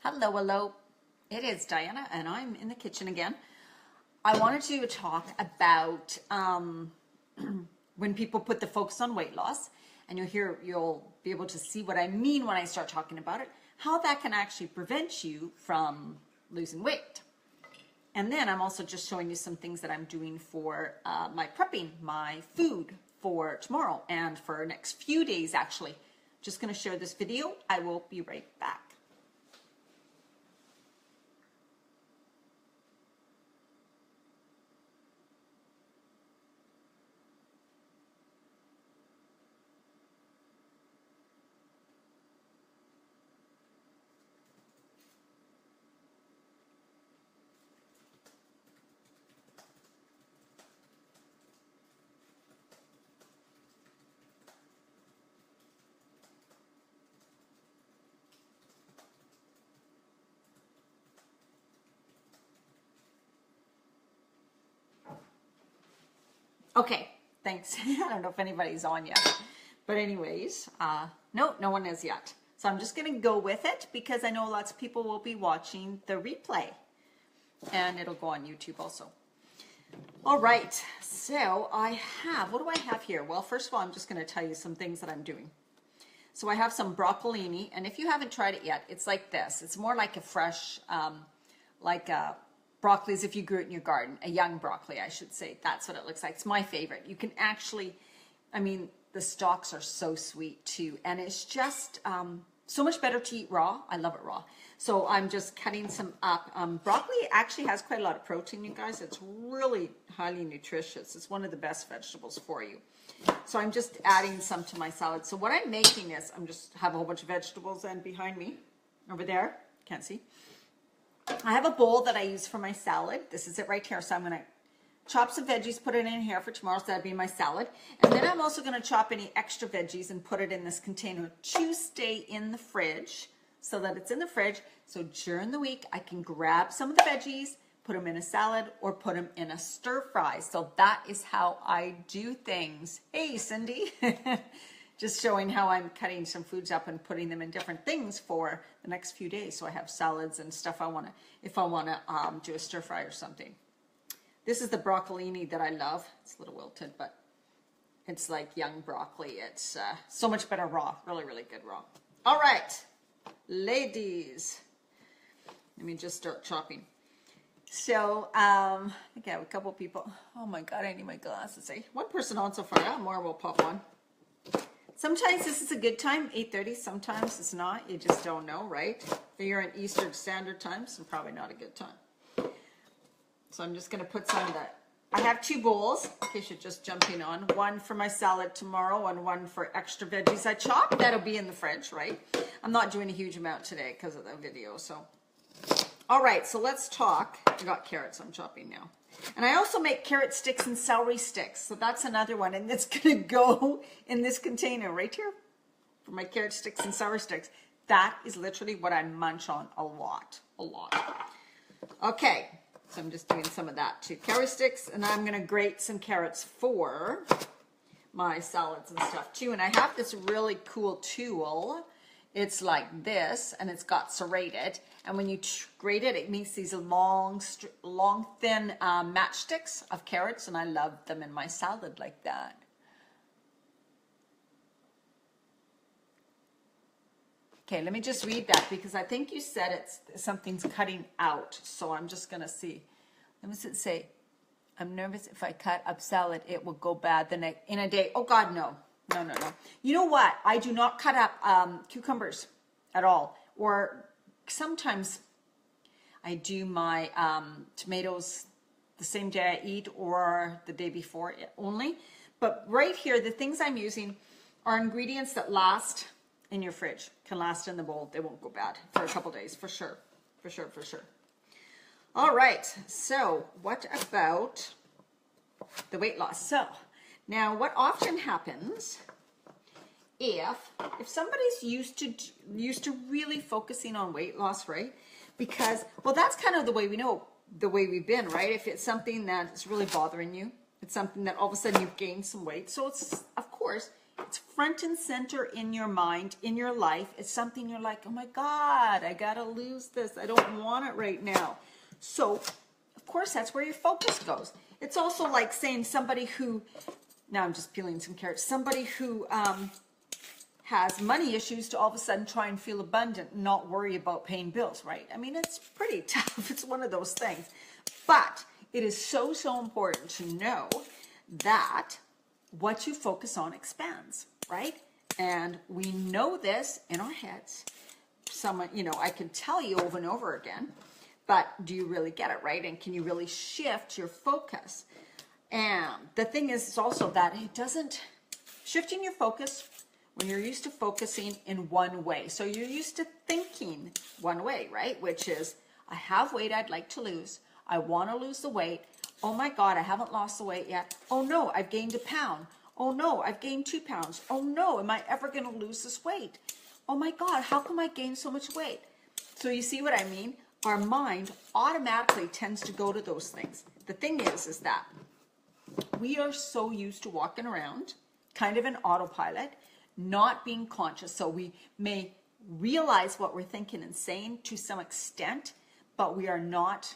Hello, hello. It is Diana, and I'm in the kitchen again. I wanted to talk about when people put the focus on weight loss, and you'll be able to see what I mean when I start talking about it, how that can actually prevent you from losing weight. And then I'm also just showing you some things that I'm doing for my prepping, my food for tomorrow and for next few days, actually. Just going to share this video. I will be right back. Okay, thanks. I don't know if anybody's on yet. But anyways, no one is yet. So I'm just going to go with it because I know lots of people will be watching the replay. And it'll go on YouTube also. All right, so what do I have here? Well, first of all, I'm just going to tell you some things that I'm doing. So I have some broccolini, and if you haven't tried it yet, it's like this. It's more like a fresh, broccoli as if you grew it in your garden, a young broccoli, I should say. That's what it looks like. It's my favorite. You can actually, the stalks are so sweet too. And it's just so much better to eat raw. I love it raw. So I'm just cutting some up. Broccoli actually has quite a lot of protein, you guys. It's really highly nutritious. It's one of the best vegetables for you. So I'm just adding some to my salad. So what I'm making is, I'm just have a whole bunch of vegetables and behind me, over there, can't see. I have a bowl that I use for my salad. This is it right here. So I'm going to chop some veggies, put it in here for tomorrow. So that'd be my salad. And then I'm also going to chop any extra veggies and put it in this container to stay in the fridge so that it's in the fridge. So during the week, I can grab some of the veggies, put them in a salad or put them in a stir fry. So that is how I do things. Hey, Cindy. Just showing how I'm cutting some foods up and putting them in different things for the next few days. So I have salads and stuff if I want to do a stir fry or something. This is the broccolini that I love. It's a little wilted, but it's like young broccoli. It's so much better raw. Really, really good raw. All right, ladies. Let me just start chopping. So I think I have a couple people. Oh my God, I need my glasses. One person on so far. More will pop on. Sometimes this is a good time, 8:30. Sometimes it's not. You just don't know, right? If you're in Eastern Standard Time, it's probably not a good time. So I'm just going to put some of that. I have two bowls, in case you're just jumping on. One for my salad tomorrow and one for extra veggies I chop. That'll be in the fridge, right? I'm not doing a huge amount today because of the video. So, all right, so let's talk. I got carrots I'm chopping now. And I also make carrot sticks and celery sticks. So that's another one. And it's going to go in this container right here for my carrot sticks and celery sticks. That is literally what I munch on a lot. Okay, so I'm just doing some of that too. Carrot sticks, and I'm going to grate some carrots for my salads and stuff too. And I have this really cool tool. It's like this, and it's got serrated. And when you grate it, it makes these long, thin matchsticks of carrots, and I love them in my salad like that. Okay, let me just read that because I think you said something's cutting out. So I'm just going to see. Let me say, I'm nervous if I cut up salad, it will go bad in a day. Oh, God, no. No. You know what? I do not cut up cucumbers at all. Or sometimes I do my tomatoes the same day I eat or the day before only. But right here, the things I'm using are ingredients that last in your fridge. Can last in the bowl. They won't go bad for a couple days, for sure. For sure. All right. So what about the weight loss? So now, what often happens if somebody's used to really focusing on weight loss, right? Because, well, that's kind of the way we've been, right? If it's something that's really bothering you, it's something that all of a sudden you've gained some weight. So it's, of course, It's front and center in your mind, in your life. It's something you're like, oh my God, I gotta lose this. I don't want it right now. So, of course, that's where your focus goes. It's also like saying somebody who, now I'm just peeling some carrots, somebody who has money issues to all of a sudden try and feel abundant and not worry about paying bills, right? I mean, it's pretty tough. It's one of those things. But it is so, so important to know that what you focus on expands, right? And we know this in our heads. Someone, you know, I can tell you over and over again, but do you really get it, right? And can you really shift your focus? And the thing is, it's also that it doesn't, shifting your focus when you're used to focusing in one way. So you're used to thinking one way, right? Which is, I have weight I'd like to lose. I want to lose the weight. Oh my God, I haven't lost the weight yet. Oh no, I've gained a pound. Oh no, I've gained 2 pounds. Oh no, am I ever going to lose this weight? Oh my God, how come I gained so much weight? So you see what I mean? Our mind automatically tends to go to those things. The thing is that we are so used to walking around, kind of an autopilot, not being conscious. So we may realize what we're thinking and saying to some extent, but we are not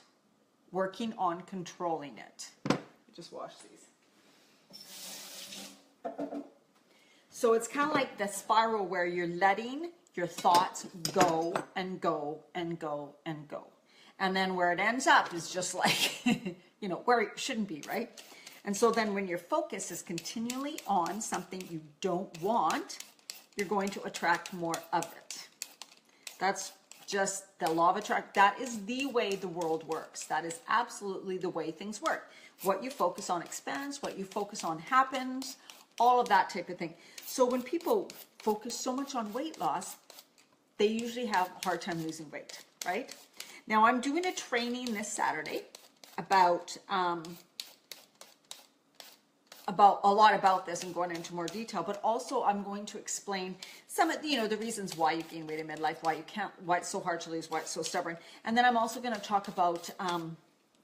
working on controlling it. Just wash these. So it's kind of like the spiral where you're letting your thoughts go and go and go and go. And then where it ends up is just like, you know, where it shouldn't be, right? And so then when your focus is continually on something you don't want, you're going to attract more of it. That's just the law of attraction. That is the way the world works. That is absolutely the way things work. What you focus on expands, what you focus on happens, all of that type of thing. So when people focus so much on weight loss, they usually have a hard time losing weight, right? Now I'm doing a training this Saturday about a lot about this and going into more detail, but also I'm going to explain some of, you know, the reasons why you gain weight in midlife, why you can't, why it's so hard to lose, why it's so stubborn. And then I'm also going to talk about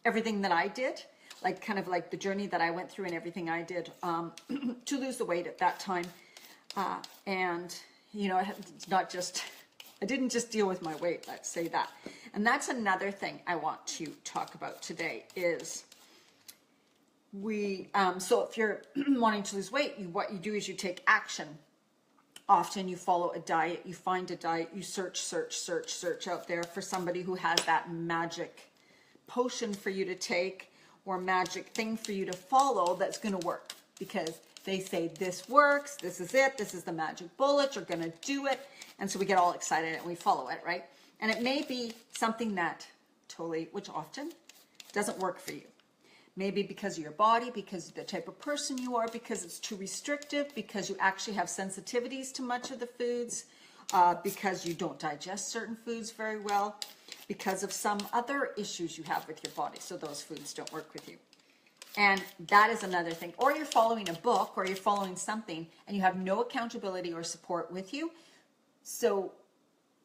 everything that I did, like kind of like the journey that I went through and everything I did to lose the weight at that time. And, you know, it's not just, I didn't just deal with my weight, let's say that. And that's another thing I want to talk about today is so if you're wanting to lose weight, what you do is you take action. Often you follow a diet, you find a diet, you search out there for somebody who has that magic potion for you to take or magic thing for you to follow that's going to work, because they say this works, this is it, this is the magic bullet, you're going to do it. And so we get all excited and we follow it, right? And it may be something that totally, which often doesn't work for you. Maybe because of your body, because of the type of person you are, because it's too restrictive, because you actually have sensitivities to much of the foods, because you don't digest certain foods very well, because of some other issues you have with your body. So those foods don't work with you. And that is another thing. Or you're following a book or you're following something and you have no accountability or support with you. So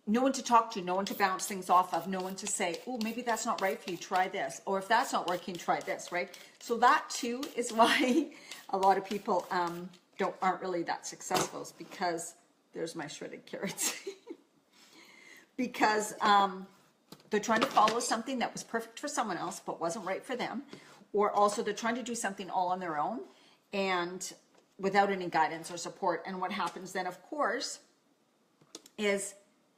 no one to talk to, no one to bounce things off of, no one to say, oh, maybe that's not right for you, try this. Or if that's not working, try this, right? So that too is why a lot of people aren't really that successful, is because, there's my shredded carrots, because they're trying to follow something that was perfect for someone else but wasn't right for them. Or also they're trying to do something all on their own and without any guidance or support. And what happens then, of course, is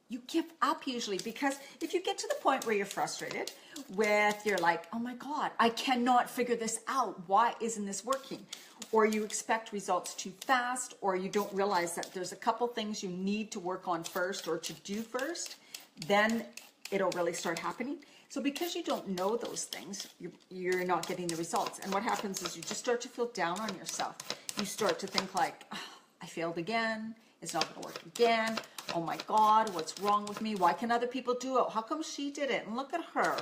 you give up usually, because if you get to the point where you're frustrated with, you're like, oh my God, I cannot figure this out. Why isn't this working? Or you expect results too fast, or you don't realize that there's a couple things you need to work on first or to do first, then it'll really start happening. So because you don't know those things, you're not getting the results. And what happens is you just start to feel down on yourself. You start to think like, oh, I failed again. It's not going to work again. Oh my God, what's wrong with me? Why can other people do it? How come she did it? And look at her,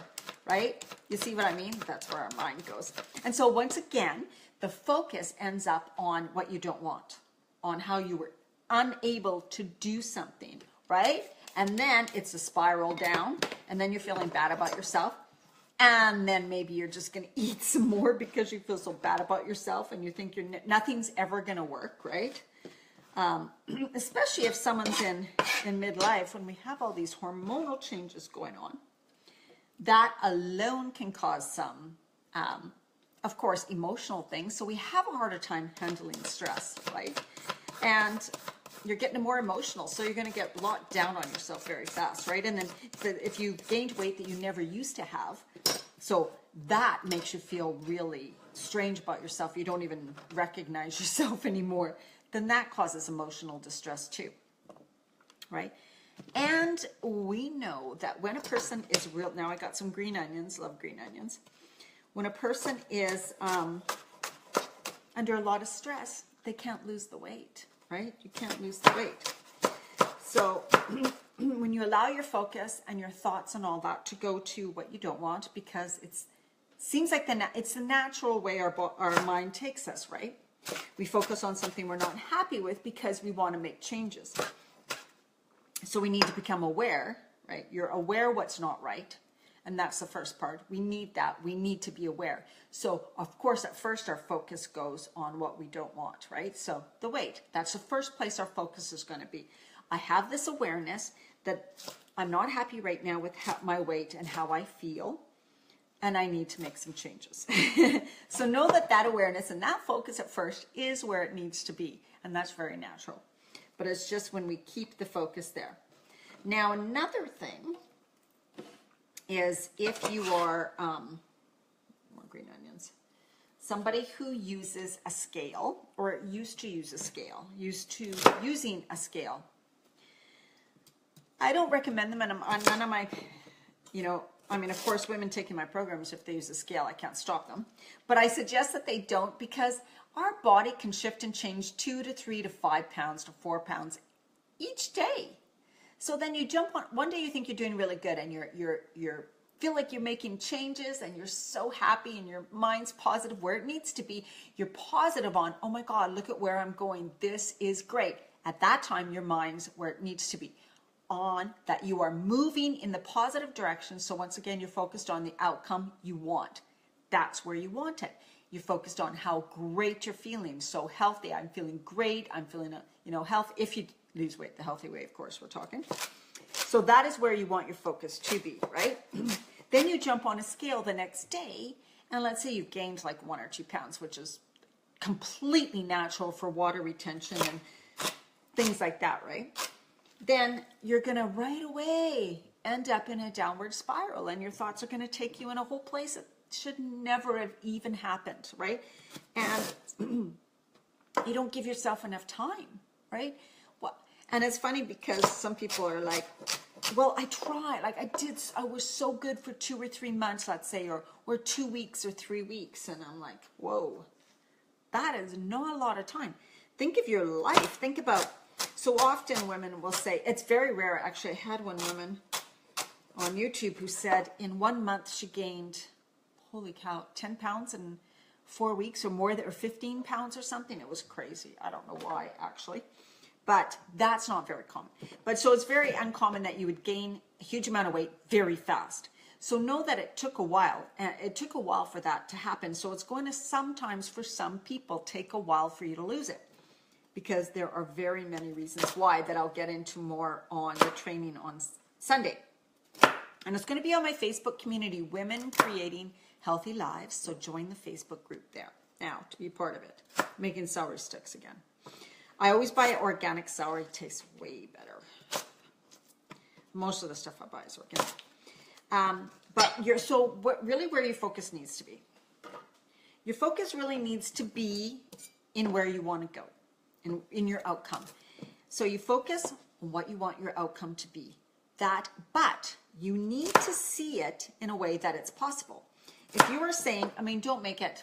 right? You see what I mean? That's where our mind goes. And so once again, the focus ends up on what you don't want, on how you were unable to do something, right? And then it's a spiral down, and then you're feeling bad about yourself. And then maybe you're just going to eat some more because you feel so bad about yourself and you think nothing's ever going to work, right? especially if someone's in midlife, when we have all these hormonal changes going on, that alone can cause some, of course, emotional things. So we have a harder time handling stress, right? And you're getting more emotional, so you're going to get locked down on yourself very fast, right? And then if you gained weight that you never used to have, so that makes you feel really strange about yourself. You don't even recognize yourself anymore. Then that causes emotional distress too, right? And we know that when a person is real, now I got some green onions, love green onions. When a person is under a lot of stress, they can't lose the weight, right? You can't lose the weight. So when you allow your focus and your thoughts and all that to go to what you don't want, because it seems like it's the natural way our mind takes us, right? We focus on something we're not happy with because we want to make changes. So we need to become aware, right? You're aware what's not right. And that's the first part. We need that. We need to be aware. So, of course, at first our focus goes on what we don't want, right? So the weight, that's the first place our focus is going to be. I have this awareness that I'm not happy right now with my weight and how I feel, and I need to make some changes. So know that awareness and that focus at first is where it needs to be. And that's very natural. But it's just when we keep the focus there. Now, another thing is if you are, more green onions, somebody who uses a scale or used to use a scale, used to using a scale, I don't recommend them, and none of my, of course, women taking my programs, if they use a scale, I can't stop them. But I suggest that they don't, because our body can shift and change 2 to 3 to 5 pounds to 4 pounds each day. So then you jump on, one day you think you're doing really good and you're feel like you're making changes and you're so happy and your mind's positive where it needs to be. You're positive on, oh my God, look at where I'm going. This is great. At that time, your mind's where it needs to be, on that you are moving in the positive direction. So once again, you're focused on the outcome you want. That's where you want it. You're focused on how great you're feeling. So healthy, I'm feeling great. I'm feeling, health. If you lose weight, the healthy way, of course, we're talking. So that is where you want your focus to be, right? Then you jump on a scale the next day, and let's say you've gained like 1 or 2 pounds, which is completely natural for water retention and things like that, right? Then you're going to right away end up in a downward spiral, and your thoughts are going to take you in a whole place that should never have even happened, right? And you don't give yourself enough time, right? And it's funny because some people are like, well, I tried, I was so good for 2 or 3 months, let's say, or 2 weeks or 3 weeks. And I'm like, whoa, that is not a lot of time. Think of your life. Think about, so often women will say, it's very rare. Actually, I had one woman on YouTube who said in 1 month she gained, holy cow, 10 pounds in 4 weeks or more, or 15 pounds or something. It was crazy. I don't know why, actually. But that's not very common. But so it's very uncommon that you would gain a huge amount of weight very fast. So know that it took a while. It took a while for that to happen. So it's going to sometimes, for some people, take a while for you to lose it. Because there are very many reasons why that I'll get into more on the training on Sunday. And it's going to be on my Facebook community, Women Creating Healthy Lives. So join the Facebook group there now to be part of it. Making celery sticks again. I always buy organic celery. It tastes way better. Most of the stuff I buy is organic. But where your focus needs to be. Your focus really needs to be in where you want to go, in your outcome. So you focus on what you want your outcome to be. But you need to see it in a way that it's possible. If you are saying, don't make it,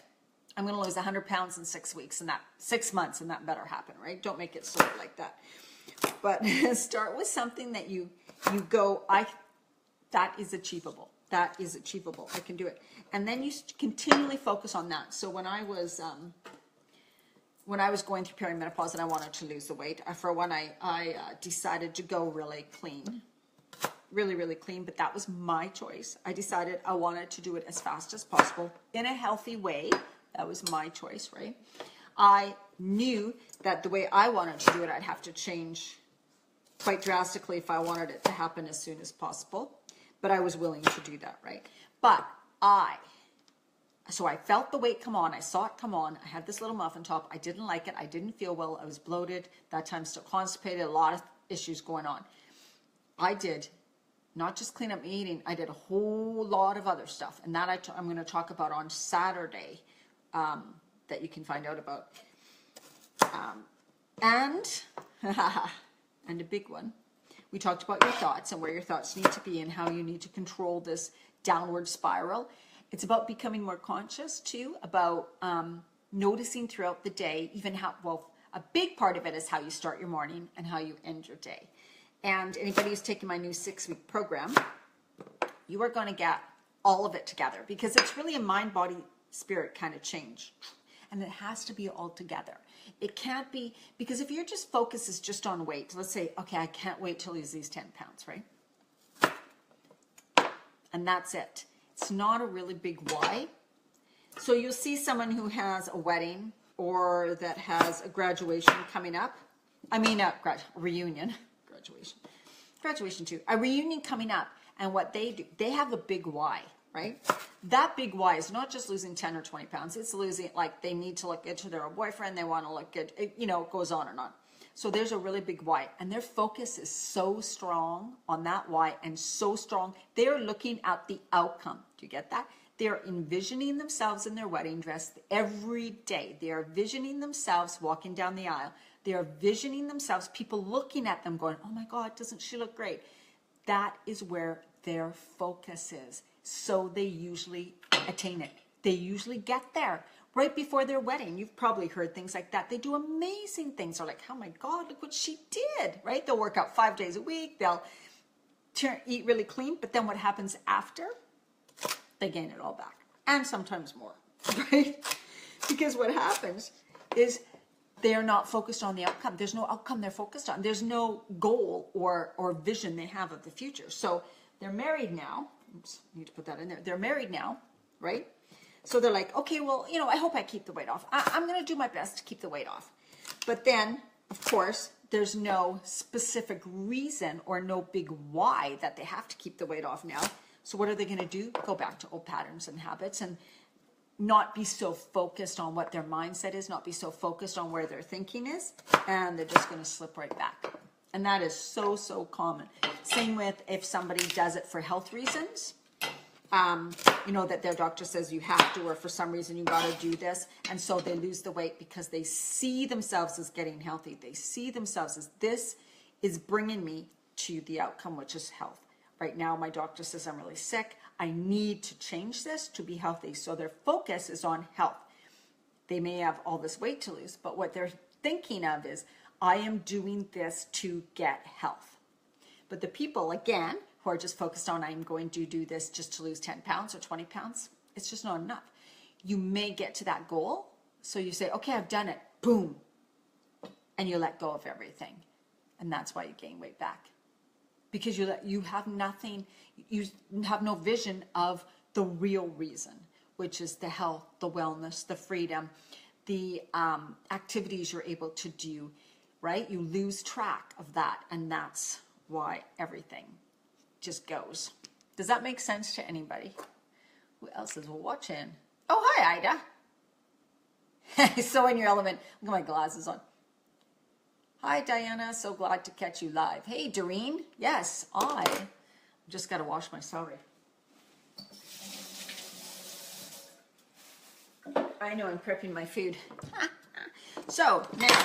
I'm going to lose 100 pounds in 6 weeks, and that 6 months, and that better happen, right? Don't make it sort of like that. But start with something that you go, that is achievable. That is achievable. I can do it. And then you continually focus on that. So when I was going through perimenopause and I wanted to lose the weight, for one, I decided to go really clean. Really, really clean, but that was my choice. I decided I wanted to do it as fast as possible in a healthy way. That was my choice, right? I knew that the way I wanted to do it, I'd have to change quite drastically if I wanted it to happen as soon as possible. But I was willing to do that, right? But so I felt the weight come on. I saw it come on. I had this little muffin top. I didn't like it. I didn't feel well. I was bloated. That time still constipated. A lot of issues going on. I did not just clean up my eating. I did a whole lot of other stuff. And that I'm going to talk about on Saturday that you can find out about. And a big one. We talked about your thoughts and where your thoughts need to be and how you need to control this downward spiral. It's about becoming more conscious too, about noticing throughout the day, even how, well, a big part of it is how you start your morning and how you end your day. And anybody who's taking my new 6-week program, you are going to get all of it together because it's really a mind, body, spirit kind of change. And it has to be all together. It can't be, because if your just focus is just on weight, let's say, okay, I can't wait to lose these 10 pounds, right? And that's it. It's not a really big why. So you'll see someone who has a wedding or that has a graduation coming up. I mean, a reunion. Graduation too. A reunion coming up. And what they do, they have a big why, right? That big why is not just losing 10 or 20 pounds. It's losing, like, they need to look good to their boyfriend. They want to look good. It, you know, it goes on and on. So there's a really big why. And their focus is so strong on that why and so strong. They're looking at the outcome. Do you get that? They're envisioning themselves in their wedding dress every day. They are visioning themselves walking down the aisle. They are visioning themselves, people looking at them going, oh my God, doesn't she look great? That is where their focus is. So they usually attain it. They usually get there right before their wedding. You've probably heard things like that. They do amazing things. They're like, oh my God, look what she did, right? They'll work out 5 days a week. They'll eat really clean. But then what happens after? They gain it all back. And sometimes more, right? Because what happens is they're not focused on the outcome. There's no outcome they're focused on. There's no goal or vision they have of the future. So they're married now. Oops, I need to put that in there. They're married now, right? So they're like, okay, well, you know, I hope I keep the weight off. I'm going to do my best to keep the weight off. But then, of course, there's no specific reason or no big why that they have to keep the weight off now. So what are they going to do? Go back to old patterns and habits and not be so focused on what their mindset is, not be so focused on where their thinking is, and they're just going to slip right back. And that is so, so common. Same with if somebody does it for health reasons, you know, that their doctor says you have to, or for some reason you got to do this. And so they lose the weight because they see themselves as getting healthy. They see themselves as this is bringing me to the outcome, which is health. Right now, my doctor says I'm really sick. I need to change this to be healthy. So their focus is on health. They may have all this weight to lose, but what they're thinking of is, I am doing this to get health. But the people, again, who are just focused on, I'm going to do this just to lose 10 pounds or 20 pounds, it's just not enough. You may get to that goal. So you say, okay, I've done it. Boom. And you let go of everything. And that's why you gain weight back. Because you have nothing, you have no vision of the real reason, which is the health, the wellness, the freedom, the activities you're able to do, right? You lose track of that, and that's why everything just goes. Does that make sense to anybody? Who else is watching? Oh, hi, Ida. So in your element. Look at my glasses on. Hi, Diana. So glad to catch you live. Hey, Doreen. Yes, I just got to wash my celery. I know I'm prepping my food. So now,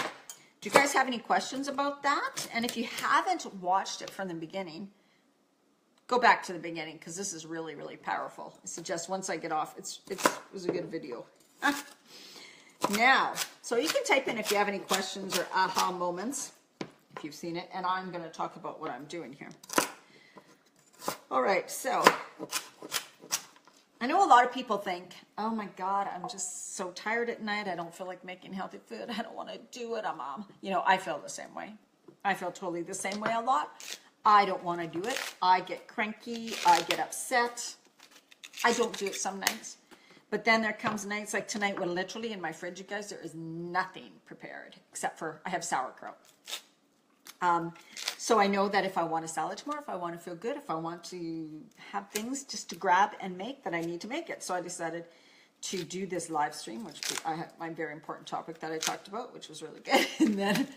do you guys have any questions about that? And if you haven't watched it from the beginning, go back to the beginning because this is really, really powerful. I suggest once I get off, it was a good video. Now, so you can type in if you have any questions or aha moments, if you've seen it, and I'm going to talk about what I'm doing here. All right, so I know a lot of people think, oh my God, I'm just so tired at night. I don't feel like making healthy food. I don't want to do it. You know, I feel the same way. I feel totally the same way a lot. I don't want to do it. I get cranky. I get upset. I don't do it some nights. But then there comes nights like tonight when literally in my fridge, you guys, there is nothing prepared except for I have sauerkraut. So I know that if I want a salad tomorrow, if I want to feel good, if I want to have things just to grab and make, that I need to make it. So I decided to do this live stream, which I had my very important topic that I talked about, which was really good. And then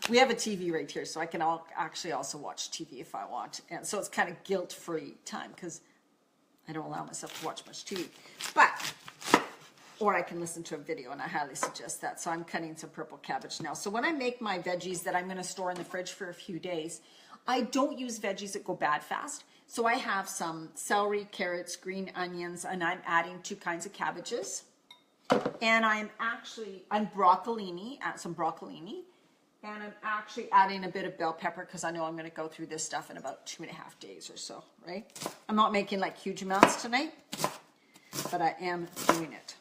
we have a TV right here, so I can actually also watch TV if I want. And so it's kind of guilt-free time because I don't allow myself to watch much TV. Or I can listen to a video, and I highly suggest that. So I'm cutting some purple cabbage now. So when I make my veggies that I'm going to store in the fridge for a few days, I don't use veggies that go bad fast. So I have some celery, carrots, green onions, and I'm adding 2 kinds of cabbages. And I'm broccolini, add some broccolini. And I'm actually adding a bit of bell pepper because I know I'm going to go through this stuff in about 2.5 days or so, right? I'm not making like huge amounts tonight, but I am doing it.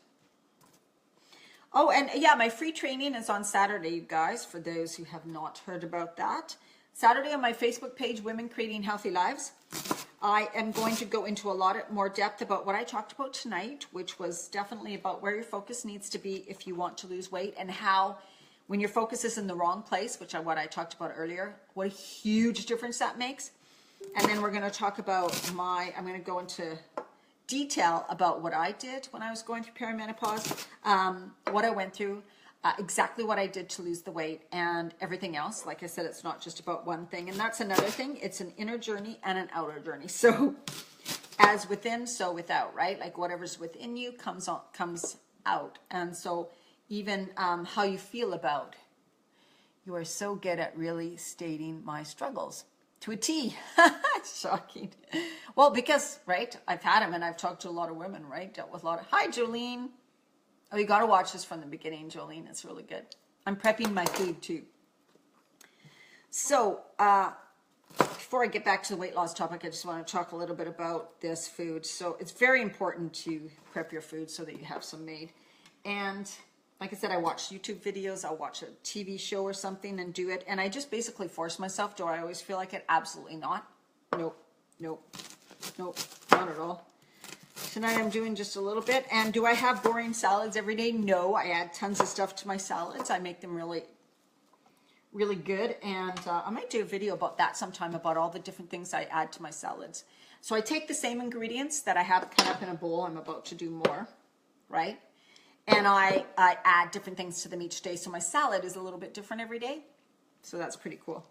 Oh, and yeah, my free training is on Saturday, you guys, for those who have not heard about that. Saturday on my Facebook page, Women Creating Healthy Lives, I am going to go into a lot more depth about what I talked about tonight, which was definitely about where your focus needs to be if you want to lose weight, and how when your focus is in the wrong place, which is what I talked about earlier, what a huge difference that makes. And then we're going to talk about I'm going to go into detail about what I did when I was going through perimenopause, what I went through, exactly what I did to lose the weight, and everything else. Like I said, it's not just about one thing. And that's another thing. It's an inner journey and an outer journey. So as within, so without, right? Like whatever's within you comes out. And so even how you feel about, you are so good at really stating my struggles to a T. Shocking. Well, because, right, I've had them and I've talked to a lot of women, right? Dealt with a lot of, hi, Jolene. Oh, you got to watch this from the beginning, Jolene. It's really good. I'm prepping my food too. So, before I get back to the weight loss topic, I just want to talk a little bit about this food. So it's very important to prep your food so that you have some made. And like I said, I watch YouTube videos, I'll watch a TV show or something and do it. And I just basically force myself. Do I always feel like it? Absolutely not. Nope, not at all. Tonight I'm doing just a little bit. And do I have boring salads every day? No, I add tons of stuff to my salads. I make them really, really good. And I might do a video about that sometime, about all the different things I add to my salads. So I take the same ingredients that I have cut up in a bowl. I'm about to do more, right? And I add different things to them each day. So my salad is a little bit different every day. So that's pretty cool.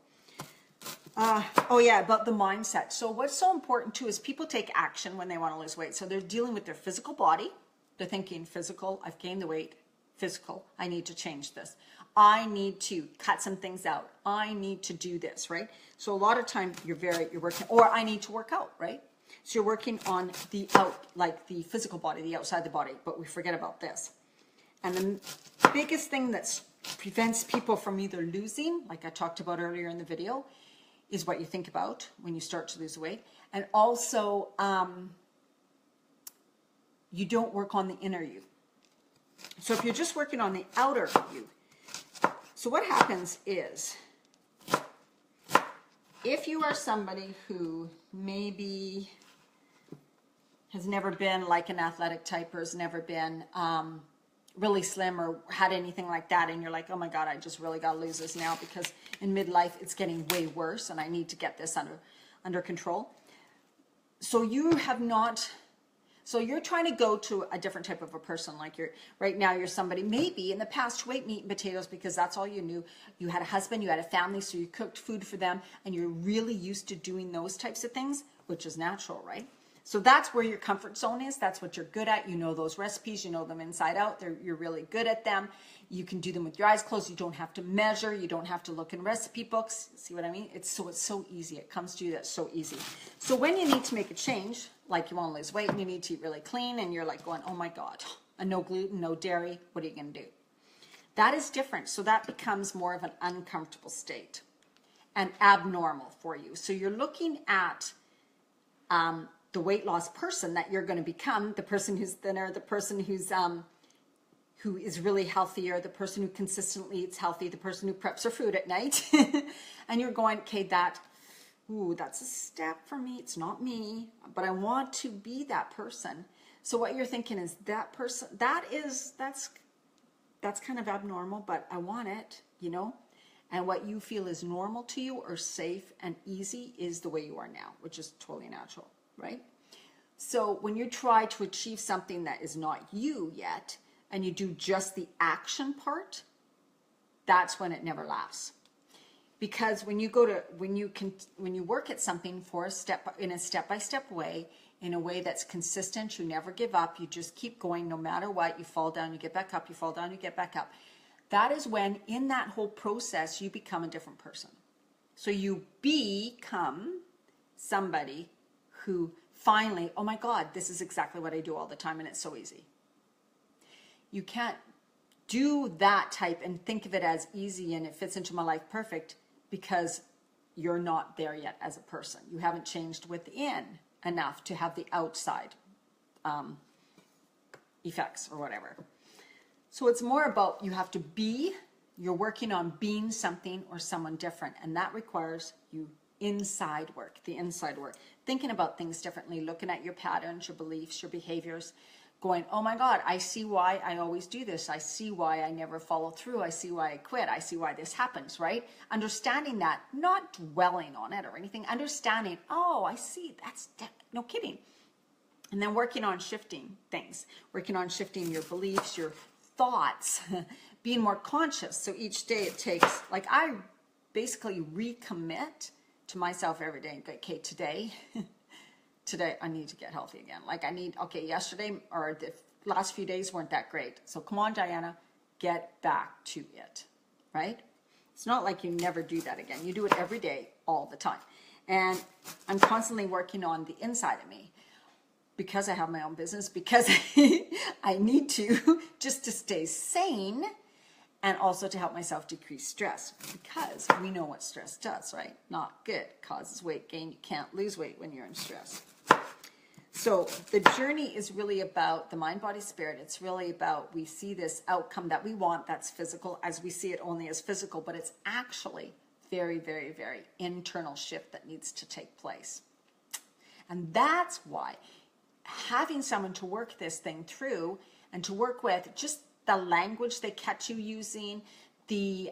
Oh yeah, about the mindset. So what's so important too is people take action when they want to lose weight. So they're dealing with their physical body. They're thinking physical, I've gained the weight, physical, I need to change this. I need to cut some things out. I need to do this, right? So a lot of time you're working, or I need to work out, right? So you're working on the like the physical body, the outside the body, but we forget about this. And the biggest thing that prevents people from either losing, like I talked about earlier in the video, is what you think about when you start to lose weight. And also, you don't work on the inner you. So if you're just working on the outer you, so what happens is, if you are somebody who maybe has never been like an athletic type, or has never been really slim or had anything like that, and you're like, oh my God, I just really got to lose this now because in midlife it's getting way worse and I need to get this under control. So you have not, so you're trying to go to a different type of a person. Like right now you're somebody, maybe in the past who ate meat and potatoes because that's all you knew. You had a husband, you had a family, so you cooked food for them, and you're really used to doing those types of things, which is natural, right? So that's where your comfort zone is. That's what you're good at. You know those recipes. You know them inside out. You're really good at them. You can do them with your eyes closed. You don't have to measure. You don't have to look in recipe books. See what I mean? It's so easy. It comes to you. That's so easy. So when you need to make a change, like you want to lose weight and you need to eat really clean, and you're like going, oh my God, no gluten, no dairy, what are you going to do? That is different. So that becomes more of an uncomfortable state and abnormal for you. So you're looking at the weight loss person that you're going to become, the person who's thinner, the person who is really healthier, the person who consistently eats healthy, the person who preps her food at night. And you're going, okay, that's a step for me. It's not me, but I want to be that person. So what you're thinking is that person, that's kind of abnormal, but I want it, you know? And what you feel is normal to you or safe and easy is the way you are now, which is totally natural, right? So when you try to achieve something that is not you yet, and you do just the action part, that's when it never lasts. Because when you work at something in a step-by-step way, in a way that's consistent, you never give up, you just keep going no matter what, you fall down, you get back up, you fall down, you get back up. That is when, in that whole process, you become a different person. So you become somebody who finally, oh my God, this is exactly what I do all the time, and it's so easy. You can't do that type and think of it as easy and it fits into my life perfect, because you're not there yet as a person. You haven't changed within enough to have the outside effects or whatever. So it's more about you're working on being something or someone different, and that requires you inside work, the inside work. Thinking about things differently, looking at your patterns, your beliefs, your behaviors, going, oh my God, I see why I always do this. I see why I never follow through. I see why I quit. I see why this happens, right? Understanding that, not dwelling on it or anything, understanding, oh, I see, no kidding. And then working on shifting things, working on shifting your beliefs, your thoughts, being more conscious. So each day it takes, like I basically recommit to myself every day. Okay, today I need to get healthy again. Like yesterday or the last few days weren't that great. So come on, Diana, get back to it, right? It's not like you never do that again. You do it every day, all the time. And I'm constantly working on the inside of me, because I have my own business, because I need to, just to stay sane, and also to help myself decrease stress, because we know what stress does, right? Not good. Causes weight gain. You can't lose weight when you're in stress. So the journey is really about the mind, body, spirit. It's really about, we see this outcome that we want that's physical, as we see it only as physical, but it's actually very, very, very internal shift that needs to take place. And that's why having someone to work this thing through and to work with, just the language they catch you using, the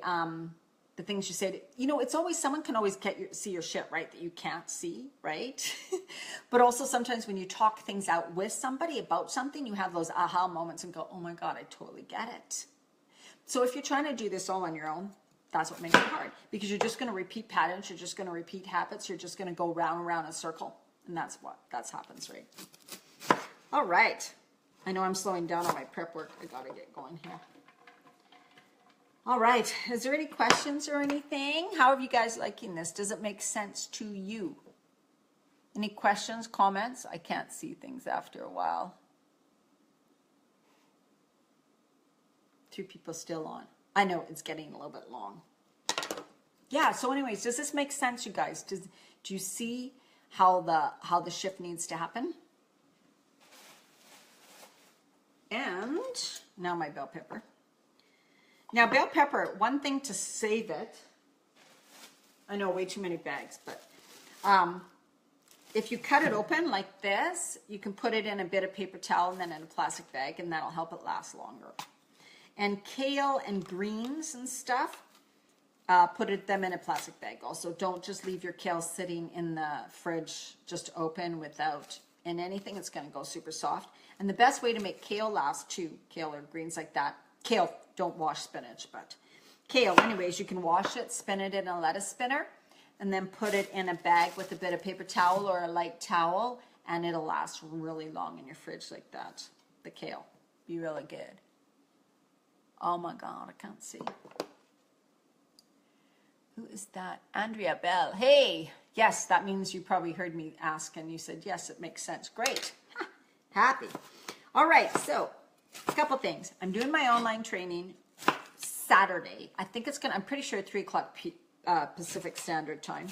things you say, it's always, someone can always see your shit, right? That you can't see, right? But also sometimes when you talk things out with somebody about something, you have those aha moments and go, oh my God, I totally get it. So if you're trying to do this all on your own, that's what makes it hard, because you're just going to repeat patterns. You're just going to repeat habits. You're just going to go round and round in a circle. And that's happens, right? All right. I know I'm slowing down on my prep work. I got to get going here. All right. Is there any questions or anything? How are you guys liking this? Does it make sense to you? Any questions, comments? I can't see things after a while. 2 people still on. I know it's getting a little bit long. Yeah, so anyways, does this make sense, you guys? Do you see how the shift needs to happen? And now my bell pepper. Now bell pepper, one thing to save it, I know way too many bags, but if you cut it open like this, you can put it in a bit of paper towel and then in a plastic bag, and that'll help it last longer. And kale and greens and stuff, put them in a plastic bag also. Don't just leave your kale sitting in the fridge just open without in anything. It's going to go super soft. And the best way to make kale last too, kale or greens like that, kale, don't wash spinach, but kale, anyways, you can wash it, spin it in a lettuce spinner, and then put it in a bag with a bit of paper towel or a light towel, and it'll last really long in your fridge like that. The kale, be really good. Oh my God, I can't see. Who is that? Andrea Bell. Hey, yes, that means you probably heard me ask and you said, yes, it makes sense. Great. Happy. All right, so a couple things. I'm doing my online training Saturday. I think I'm pretty sure 3 o'clock Pacific Standard Time.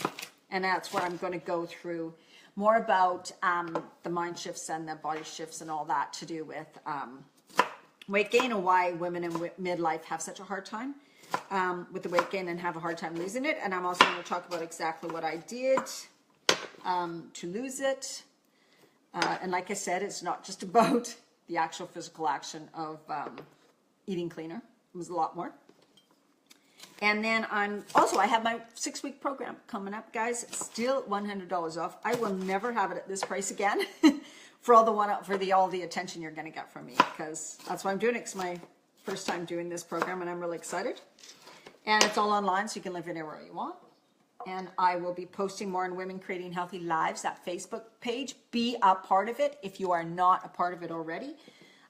And that's where I'm going to go through more about the mind shifts and the body shifts and all that to do with weight gain and why women in midlife have such a hard time with the weight gain and have a hard time losing it. And I'm also going to talk about exactly what I did to lose it. And like I said, it's not just about the actual physical action of eating cleaner. It was a lot more. And then I have my 6-week program coming up, guys. It's still $100 off. I will never have it at this price again for all the attention you're going to get from me, because that's why I'm doing it. It's my first time doing this program, and I'm really excited. And it's all online, so you can live anywhere you want. And I will be posting more on Women Creating Healthy Lives, that Facebook page. Be a part of it if you are not a part of it already.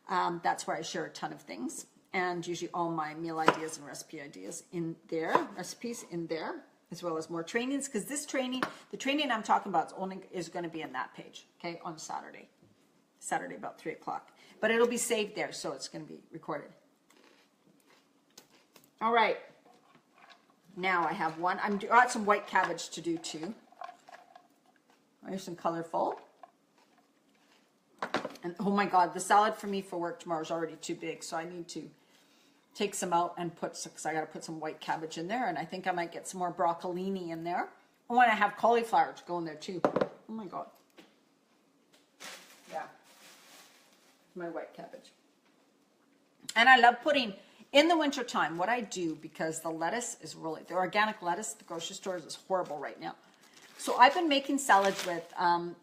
That's where I share a ton of things. And usually all my meal ideas and recipe ideas in there, recipes in there, as well as more trainings. Because the training I'm talking about is going to be in that page, okay, on Saturday about 3 o'clock. But it'll be saved there, so it's going to be recorded. All right. Now I have one. I got some white cabbage to do too. Here's some colorful. And oh my God, the salad for me for work tomorrow is already too big, so I need to take some out and because I got to put some white cabbage in there, and I think I might get some more broccolini in there. I want to have cauliflower to go in there too. Oh my God. Yeah. My white cabbage. And I love putting, in the winter time, what I do, because the lettuce is really, the organic lettuce at the grocery stores is horrible right now. So I've been making salads with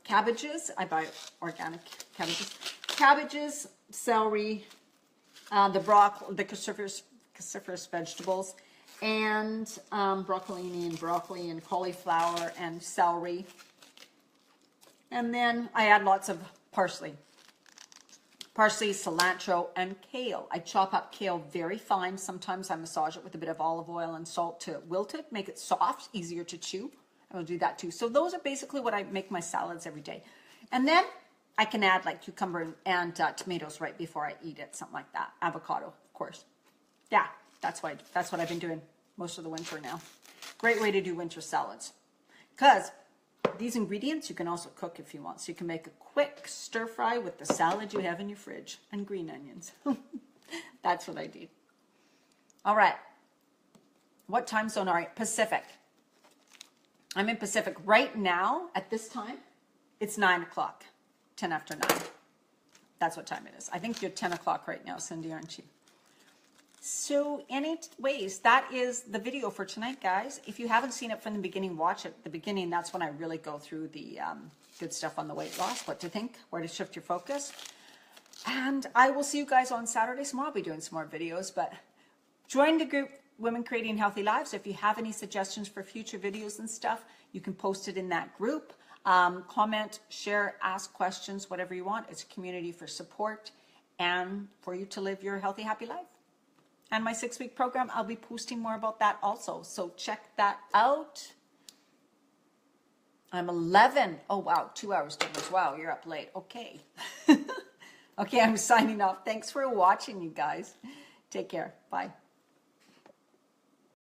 cabbages. I buy organic cabbages. Cabbages, celery, the cruciferous vegetables, and broccolini and broccoli and cauliflower and celery. And then I add lots of parsley, cilantro, and kale. I chop up kale very fine. Sometimes I massage it with a bit of olive oil and salt to wilt it, make it soft, easier to chew. I will do that too. So those are basically what I make my salads every day. And then I can add like cucumber and tomatoes right before I eat it, something like that. Avocado, of course. Yeah, that's what I've been doing most of the winter now. Great way to do winter salads. Because these ingredients you can also cook if you want. So you can make a quick stir fry with the salad you have in your fridge and green onions. That's what I do. All right. What time zone are you? Pacific. I'm in Pacific right now. At this time, it's 9 o'clock, 10 after 9. That's what time it is. I think you're 10 o'clock right now, Cindy, aren't you? So anyways, that is the video for tonight, guys. If you haven't seen it from the beginning, watch it. The beginning, that's when I really go through the good stuff on the weight loss, what to think, where to shift your focus. And I will see you guys on Saturday. Tomorrow I'll be doing some more videos, but join the group Women Creating Healthy Lives. If you have any suggestions for future videos and stuff, you can post it in that group. Comment, share, ask questions, whatever you want. It's a community for support and for you to live your healthy, happy life. And my 6-week program, I'll be posting more about that also. So check that out. I'm 11. Oh, wow. 2 hours difference. Wow, you're up late. Okay. Okay, I'm signing off. Thanks for watching, you guys. Take care. Bye.